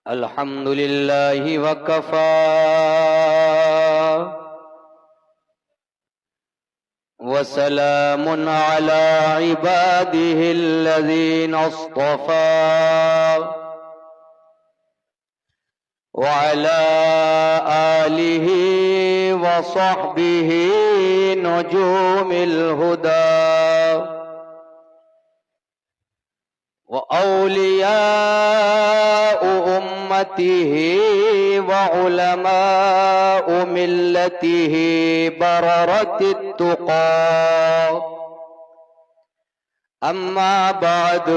الحمد لله وكفى وسلام على عباده الذين اصطفى وعلى آله وصحبه نجوم الهدى وأولياء أمته وعلماء ملته بررة التقى. أما بعد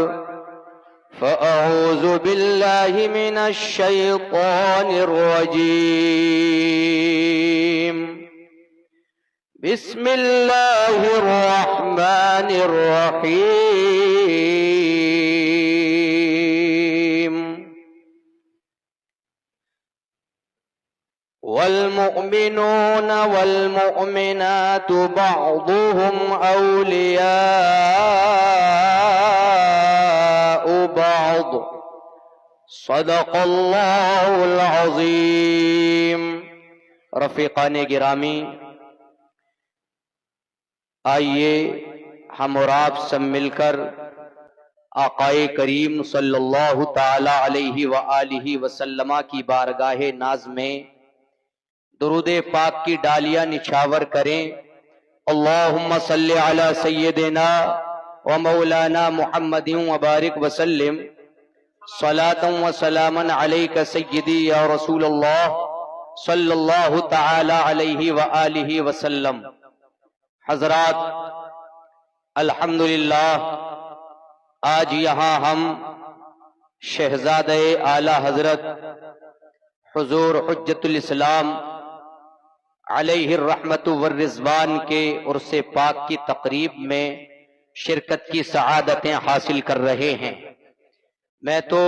فأعوذ بالله من الشيطان الرجيم. بسم الله الرحمن الرحيم. والمؤمنون والمؤمنات بعضهم أولياء بعض. صدق الله العظيم. رفیقان گرامی، آئیے ہم اور آپ سب مل کر آقائے کریم صلی اللہ تعالی علیہ وآلہ وسلم کی بارگاہ ناز میں درود پاک کی ڈالیاں نچھاور کریں. اللہم صلی علی سیدنا و مولانا محمد وبارک وسلم. صلاۃ و سلاما علیک سیدی یا رسول اللہ صلی اللہ تعالی علیہ وآلہ وسلم. حضرات، الحمدللہ آج یہاں ہم شہزادہ اعلیٰ حضرت حضور حجت الاسلام علیہ الرحمت والرضوان کے عرس پاک کی تقریب میں شرکت کی سعادتیں حاصل کر رہے ہیں. میں تو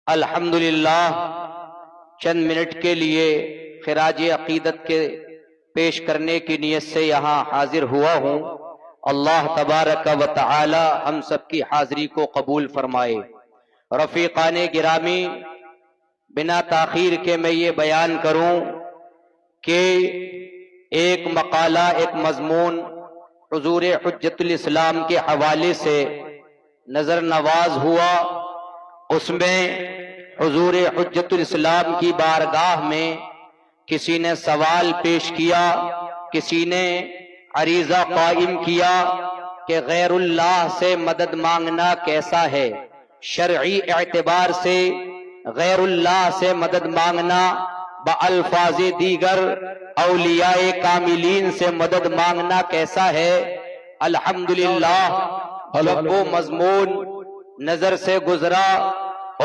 الحمدللہ چند منٹ کے لیے خراج عقیدت کے پیش کرنے کی نیت سے یہاں حاضر ہوا ہوں. اللہ تبارک و تعالی ہم سب کی حاضری کو قبول فرمائے. رفیقان گرامی، بنا تاخیر کے میں یہ بیان کروں کہ ایک مقالہ، ایک مضمون حضور حجت الاسلام کے حوالے سے نظر نواز ہوا. اس میں حضور حجت الاسلام کی بارگاہ میں کسی نے سوال پیش کیا، کسی نے عریضہ قائم کیا کہ غیر اللہ سے مدد مانگنا کیسا ہے. شرعی اعتبار سے غیر اللہ سے مدد مانگنا بالفاظ دیگر اولیاء کاملین سے مدد مانگنا کیسا ہے. الحمدللہ جب وہ مضمون نظر سے گزرا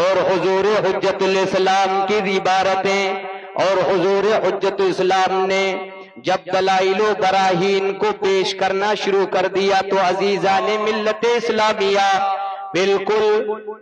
اور حضور حجت الاسلام کی عبارتیں اور حضور حجت الاسلام نے جب دلائل و براہین کو پیش کرنا شروع کر دیا تو عزیزان ملت اسلامیہ، بالکل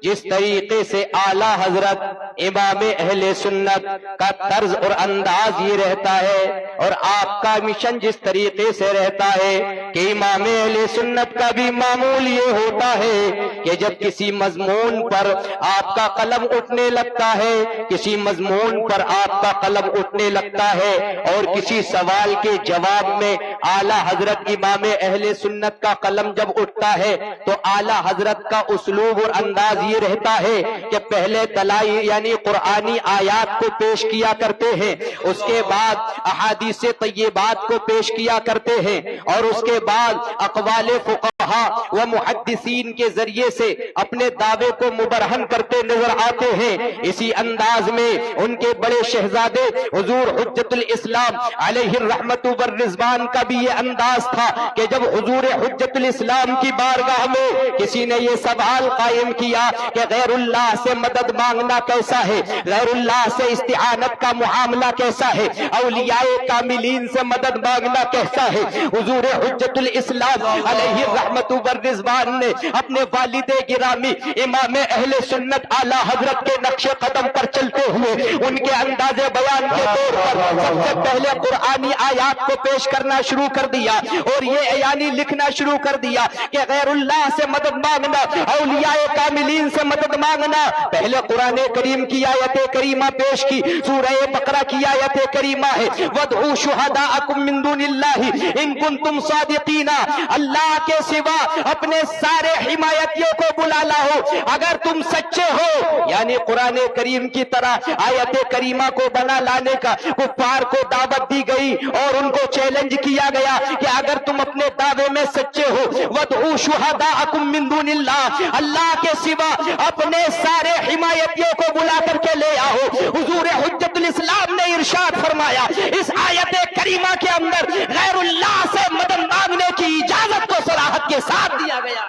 جس طریقے سے اعلیٰ حضرت امام اہل سنت کا طرز اور انداز یہ رہتا ہے اور آپ کا مشن جس طریقے سے رہتا ہے کہ امام اہل سنت کا بھی معمول یہ ہوتا ہے کہ جب کسی مضمون پر آپ کا قلم اٹھنے لگتا ہے، کسی مضمون پر آپ کا قلم اٹھنے لگتا ہے اور کسی سوال کے جواب میں اعلیٰ حضرت امام اہل سنت کا قلم جب اٹھتا ہے تو اعلیٰ حضرت کا اسلوب اور انداز یہ رہتا ہے کہ پہلے دلائل یعنی قرآنی آیات کو پیش کیا کرتے ہیں، اس کے بعد احادیث طیبات کو پیش کیا کرتے ہیں اور اس کے بعد اقوال فقہا و محدثین کے ذریعے سے اپنے دعوے کو مبرہن کرتے نظر آتے ہیں. اسی انداز میں ان کے بڑے شہزادے حضور حجت الاسلام علیہ الرحمت والرضوان کا بھی یہ انداز تھا کہ جب حضور حجت الاسلام کی بارگاہ میں کسی نے یہ سوال قائم کیا کہ غیر اللہ سے مدد مانگنا کیسا ہے، غیر اللہ سے استعانت کا معاملہ کیسا ہے، اولیاء کاملین سے مدد مانگنا کیسا ہے، حضور حجت الاسلام علیہ الرحمت والرضوان نے اپنے والد گرامی امام اہل سنت اعلیٰ حضرت کے نقش قدم پر چلتے ہوئے ان کے انداز بیان کے طور پر سب سے پہلے قرآنی آیات کو پیش کرنا شروع کر دیا اور یہ یعنی لکھنا شروع کر دیا کہ غیر اللہ سے مدد مانگنا اولیاء کاملین سے مدد مانگنا۔ پہلے قرآن کریم کی آیت کریمہ پیش کی، سورہ بقرہ کی آیت کریمہ ہے وَادْعُوا شُهَدَاءَكُم مِّن دُونِ اللَّهِ إِن كُنتُمْ صَادِقِينَ، اللہ کے سوا اپنے سارے حمایتیوں کو بلا لاؤ اگر تم سچے ہو۔ یعنی قرآن کریم کی طرح آیت کریمہ کو بنا لانے کا کفار کو دعوت دی گئی اور ان کو چیلنج کیا گیا کہ اگر تم اپنے دعوے میں سچے ہو وَادْعُوا شُهَدَاءَكُم مِّن دُونِ اللَّهِ، اللہ کے سوا اپنے سارے حمایتیوں کو بلا کر کے لے آؤ۔ حضور حجت الاسلام نے ارشاد فرمایا اس آیت کریمہ کے اندر غیر اللہ سے مدد مانگنے کی اجازت کو صراحت کے ساتھ دیا گیا۔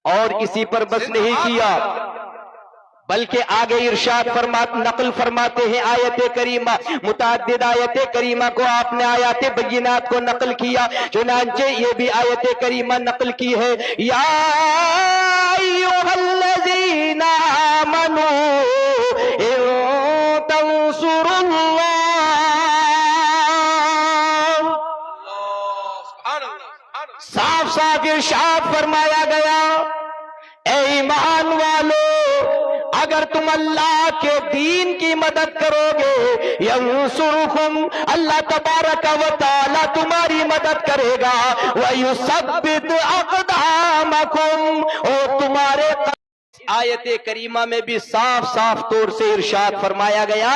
اور اسی پر بس نہیں کیا بلکہ آگے ارشاد نقل فرماتے ہیں آیت کریمہ، متعدد آیت کریمہ کو آپ نے آیات بینات کو نقل کیا، چنانچہ یہ بھی آیت کریمہ نقل کی ہے یا ایھا الذین آمنوا ان تنصروا اللہ، صاف صاف ارشاد فرمایا گیا اے ایمان والو اگر تم اللہ کے دین کی مدد کرو گے ینصرکم، اللہ تبارک و تعالی تمہاری مدد کرے گا، وَيُثَبِّتْ أَقْدَامَكُمْ، اور تمہارے آیت کریمہ میں بھی صاف صاف طور سے ارشاد فرمایا گیا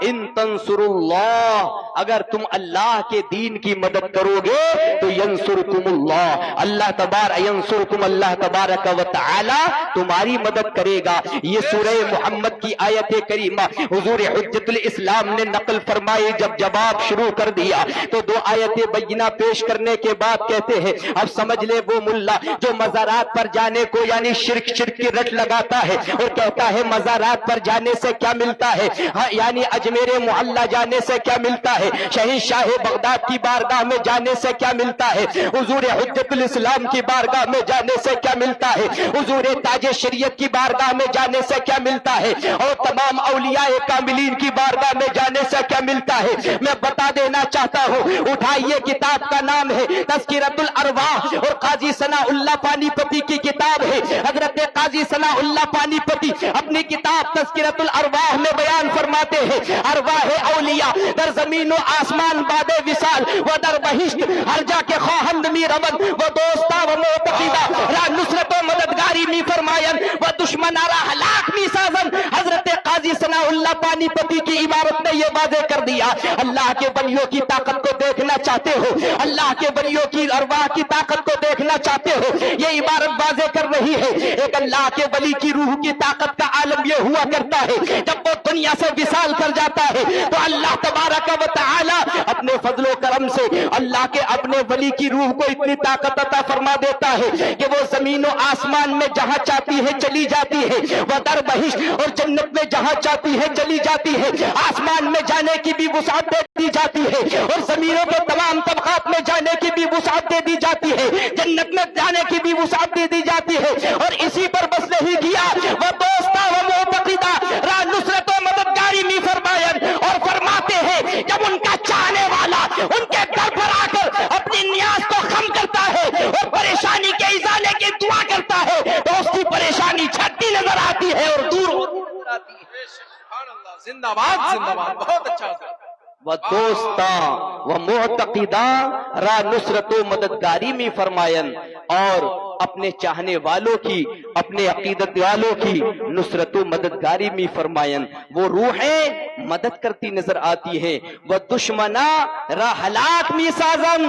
ان تنصروا اللہ، اگر تم اللہ کے دین کی مدد کرو گے تو ینصرکم اللہ، اللہ تبارک و تعالی تمہاری مدد کرے گا۔ یہ سورہ محمد کی آیت کریمہ حضور حجت الاسلام نے نقل فرمائی، جب جواب شروع کر دیا تو دو آیت بینہ پیش کرنے کے بعد کہتے ہیں اب سمجھ لے وہ ملا جو مزارات پر جانے کو یعنی شرک کی رٹ لگاتا ہے اور کہتا ہے مزارات پر جانے سے کیا ملتا ہے، یعنی اجمیر محلہ جانے سے کیا ملتا ہے، شہنشاہ بغداد کی بارگاہ میں جانے سے کیا ملتا ہے، حضور حجت الاسلام کی بارگاہ میں جانے سے کیا ملتا ہے، حضور تاج شریعت کی بارگاہ میں جانے سے کیا ملتا ہے، اور تمام اولیاء کاملین کی بارگاہ میں جانے سے کیا ملتا ہے۔ میں بتا دینا چاہتا ہوں، اٹھائیے کتاب کا نام ہے تذکرۃ الارواح اور قاضی ثناء اللہ پانی پتی کی کتاب ہے۔ حضرت قاضی ثناء اللہ پانی پتی اپنی کتاب تذکرۃ الارواح میں بیان فرماتے ہیں ارواح اولیاء در زمین و آسمان باد وصال و در بہشت ہر جا کے خواہند می رون و دوستا و معتقدہ را نصرت و مددگاری می فرمائن و دشمن را ہلاک می سازن۔ حضرت قاضی ثناء اللہ پانی پتی کی عبارت نے یہ واضح کر دیا اللہ کے ولیوں کی طاقت کو دیکھنا چاہتے ہو، اللہ کے ولیوں کی ارواح کی طاقت کو دیکھنا چاہتے ہو، یہ عبارت واضح کر رہی ہے ایک اللہ کے ولی کی روح کی طاقت کا عالم یہ ہوا کرتا ہے جب وہ دنیا سے وصال کر جاتا ہے تو اللہ تبارک و تعالی اپنے فضل و کرم سے اللہ کے اپنے ولی کی روح کو اتنی طاقت عطا فرما دیتا ہے کہ وہ زمین و آسمان میں جہاں چاہتی ہے چلی جاتی ہے، وہ در بہشت اور جنت میں جہاں چاہتی ہے چلی جاتی ہے، آسمان میں جانے کی بھی وسعت دے دی جاتی ہے اور زمینوں کے تمام طبقات میں جانے کی بھی وسعت دے دی جاتی ہے، جنت میں جانے کی بھی وسعت دے دی جاتی ہے۔ اور اسی پر بس نہیں کیا وہ دوستا و معتقدہ را نصرت و مددگاری می فرمائن، اور فرماتے ہیں جب ان کا چاہنے والا ان کے در پر آ کر اپنی نیاز کو خم کرتا ہے اور پریشانی کے ازالے کی دعا کرتا ہے تو اس کی پریشانی چھٹی نظر آتی ہے اور دور آتی ہے۔ زندہ باد زندہ باد، بہت اچھا و معتقدہ را نصرت و مددگاری می فرمائن، اور اپنے چاہنے والوں کی اپنے عقیدت والوں کی نصرت و مددگاری می فرمائن۔ وہ روحیں مدد کرتی نظر آتی ہیں، وہ دشمنا را ہلاک می سازن،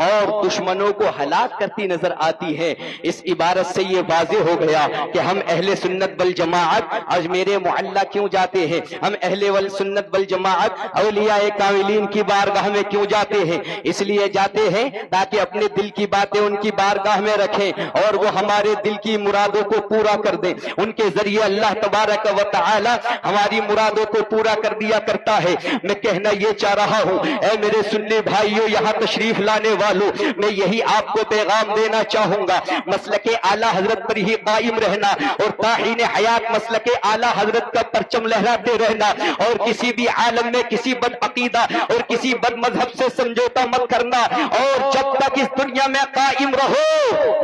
اور دشمنوں کو ہلاک کرتی نظر آتی ہے۔ اس عبارت سے یہ واضح ہو گیا کہ ہم اہل سنت والجماعت اجمیر معلہ کیوں جاتے ہیں، ہم اہل سنت والجماعت اولیاء کاملین کی بارگاہ میں کیوں جاتے ہیں۔ اس لیے جاتے ہیں تاکہ اپنے دل کی باتیں ان کی بارگاہ میں رکھیں اور وہ ہمارے دل کی مرادوں کو پورا کر دیں۔ ان کے ذریعے اللہ تبارک و تعالی ہماری مرادوں کو پورا کر دیا کرتا ہے۔ میں کہنا یہ چاہ رہا ہوں اے میرے سنی بھائیوں، یہاں تشریف لانے والے والوں، میں یہی آپ کو پیغام دینا چاہوں گا، مسلک اعلیٰ حضرت پر ہی قائم رہنا اور تاحین حیات مسلک اعلیٰ حضرت کا پرچم لہراتے رہنا، اور کسی بھی عالم میں کسی بد عقیدہ اور کسی بد مذہب سے سمجھوتا مت کرنا، اور جب تک اس دنیا میں قائم رہو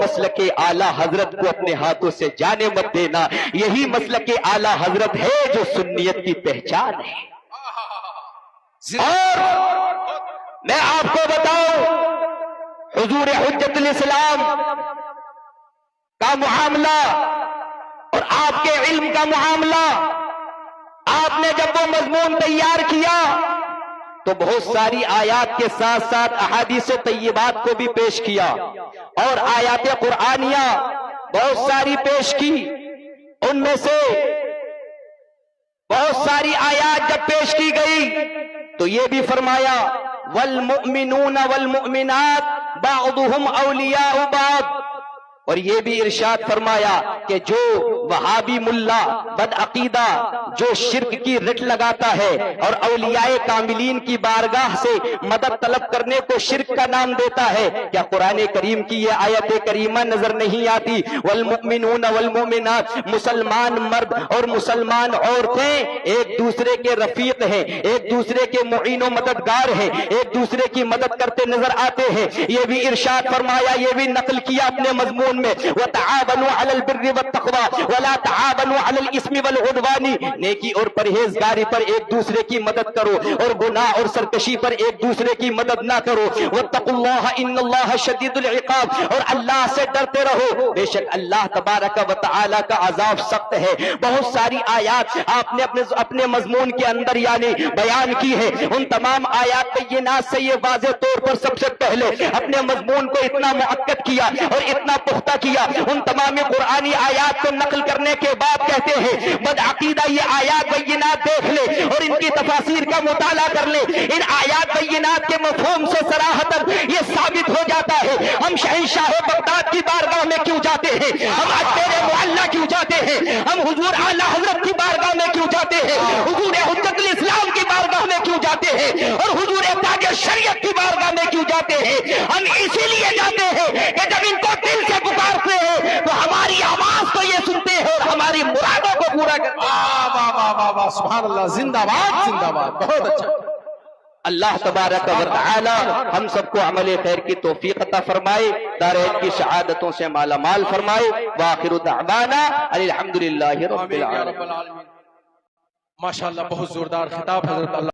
مسلک اعلیٰ حضرت کو اپنے ہاتھوں سے جانے مت دینا۔ یہی مسلک اعلیٰ حضرت ہے جو سنیت کی پہچان ہے۔ اور میں آپ کو بتاؤں، حضور حجت الاسلام کا معاملہ اور آپ کے علم کا معاملہ، آپ نے جب وہ مضمون تیار کیا تو بہت ساری آیات کے ساتھ ساتھ احادیث طیبات کو بھی پیش کیا، اور آیات قرآنیہ بہت ساری پیش کی۔ ان میں سے بہت ساری آیات جب پیش کی گئی تو یہ بھی فرمایا والمؤمنون والمؤمنات بعضهم اولیاء بعض، اور یہ بھی ارشاد فرمایا کہ جو وہابی ملا بد عقیدہ جو شرک کی رٹ لگاتا ہے اور اولیاء کاملین کی بارگاہ سے مدد طلب کرنے کو شرک کا نام دیتا ہے، کیا قرآن کریم کی یہ آیت کریمہ نظر نہیں آتی؟ والمؤمنون والمؤمنات، مسلمان مرد اور مسلمان عورتیں ایک دوسرے کے رفیق ہیں، ایک دوسرے کے معین و مددگار ہیں، ایک دوسرے کی مدد کرتے نظر آتے ہیں۔ یہ بھی ارشاد فرمایا، یہ بھی نقل کیا اپنے مضمون میں، وَتَعَاوَنُوا عَلَى الْبِرِّ وَالتَّقْوَى وَلَا تَعَاوَنُوا عَلَى الْإِثْمِ وَالْعُدْوَانِ، نیکی اور پرہیزگاری پر ایک دوسرے کی مدد کرو اور گناہ اور سرکشی پر ایک دوسرے کی مدد نہ کرو۔ وَاتَّقُوا اللَّهَ إِنَّ اللَّهَ شَدِيدُ الْعِقَابِ، اور اللہ سے ڈرتے رہو، بے شک اللہ تبارک و تعالی کا عذاب سخت ہے۔ بہت ساری آیات آپ نے اپنے مضمون کے اندر یعنی بیان کی ہے۔ ان تمام آیات بینات سے یہ واضح طور پر سب سے پہلے اپنے مضمون کو اتنا مؤکد کیا اور اتنا پختہ کیا، ان تمام قرآنی آیات کو نقل کرنے کے بعد کہتے ہیں بد عقیدہ یہ آیات بینات دیکھ لے اور ان کی تفاسیر کا مطالعہ کر لے، ان آیات بینات کے مفہوم سے صراحتاً یہ ثابت ہو جاتا ہے ہم شہنشاہ بغداد کی بارگاہ میں کیوں جاتے ہیں، ہم اجمیر معلیٰ کیوں جاتے ہیں، ہم حضور اعلیٰ حضرت کی بارگاہ میں کیوں جاتے ہیں، حضور حجت الاسلام کی بارگاہ میں کیوں جاتے ہیں، اور حضور تاج شریعت کی بارگاہ میں کیوں جاتے ہیں۔ ہم اسی لیے جاتے ہیں کہ جب ان کو دل سے پکارتے ہیں تو ہماری آواز تو یہ سنتے ہیں اور ہماری مرادوں کو پورا کرتے ہیں۔ واہ واہ واہ واہ، سبحان اللہ، زندہ باد زندہ باد، بہت اچھا۔ اللہ تبارک و تعالی ہم سب کو عمل خیر کی توفیق عطا فرمائے، دارین کی سعادتوں سے مالا مال فرمائے۔ وآخر دعوانا الحمدللہ رب آمین یا رب العالمین۔ العالمین۔ ماشاءاللہ، بہت زوردار خطاب حضرت اللہ